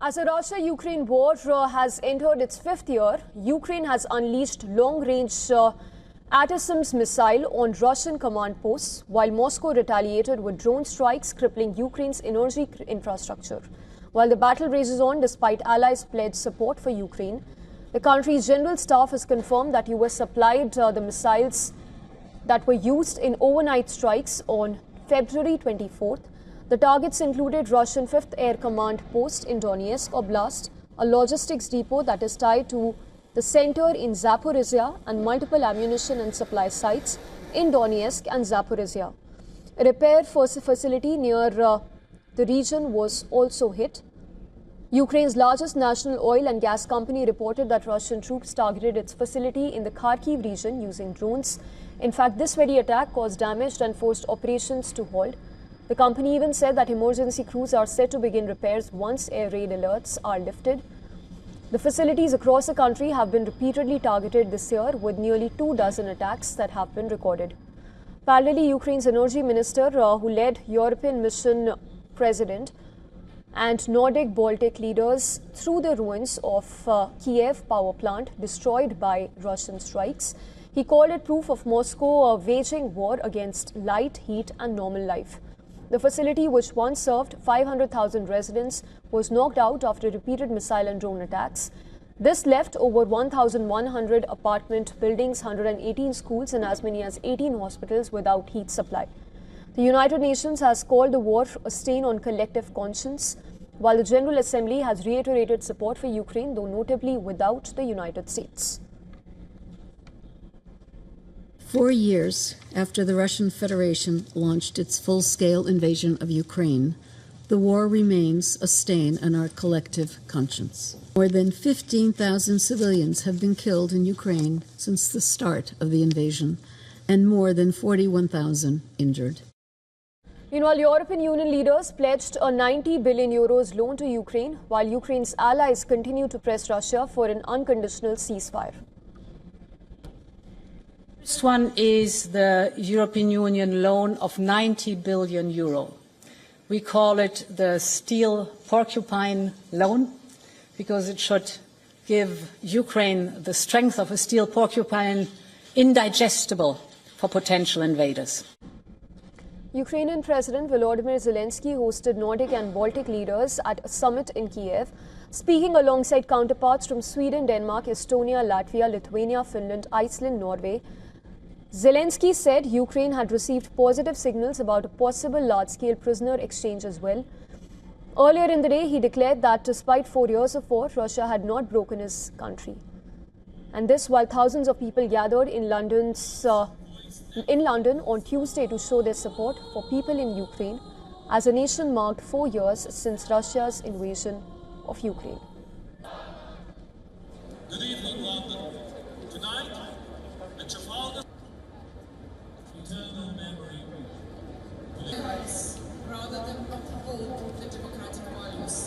As the Russia-Ukraine war has entered its fifth year, Ukraine has unleashed long-range ATACMS missile on Russian command posts, while Moscow retaliated with drone strikes crippling Ukraine's energy infrastructure. While the battle rages on despite allies' pledged support for Ukraine, the country's general staff has confirmed that US supplied the missiles that were used in overnight strikes on February 24th. The targets included Russian 5th Air Command post in Donetsk Oblast, a logistics depot that is tied to the center in Zaporizhia, and multiple ammunition and supply sites in Donetsk and Zaporizhia. A repair facility near the region was also hit. Ukraine's largest national oil and gas company reported that Russian troops targeted its facility in the Kyiv region using drones. In fact, this very attack caused damage and forced operations to halt. The company even said that emergency crews are set to begin repairs once air raid alerts are lifted. The facilities across the country have been repeatedly targeted this year, with nearly 24 attacks that have been recorded. Parallelly, Ukraine's energy minister, who led European Mission President and Nordic Baltic leaders through the ruins of Kyiv power plant destroyed by Russian strikes, he called it proof of Moscow waging war against light, heat and normal life. The facility, which once served 500,000 residents, was knocked out after repeated missile and drone attacks. This left over 1,100 apartment buildings, 118 schools and as many as 18 hospitals without heat supply. The United Nations has called the war a stain on collective conscience, while the General Assembly has reiterated support for Ukraine, though notably without the United States. 4 years after the Russian Federation launched its full-scale invasion of Ukraine, the war remains a stain on our collective conscience. More than 15,000 civilians have been killed in Ukraine since the start of the invasion, and more than 41,000 injured. Meanwhile, European Union leaders pledged a 90 billion euros loan to Ukraine, while Ukraine's allies continue to press Russia for an unconditional ceasefire. First one is the European Union loan of 90 billion euro. We call it the steel porcupine loan because it should give Ukraine the strength of a steel porcupine, indigestible for potential invaders. Ukrainian President Volodymyr Zelensky hosted Nordic and Baltic leaders at a summit in Kyiv, speaking alongside counterparts from Sweden, Denmark, Estonia, Latvia, Lithuania, Finland, Iceland, Norway. Zelensky said Ukraine had received positive signals about a possible large-scale prisoner exchange as well. Earlier in the day, he declared that despite 4 years of war, Russia had not broken his country. And this while thousands of people gathered in London on Tuesday to show their support for people in Ukraine, as the nation marked 4 years since Russia's invasion of Ukraine. Good evening, London. Tonight, at Trafalgar, eternal memory. Rather than uphold the democratic values.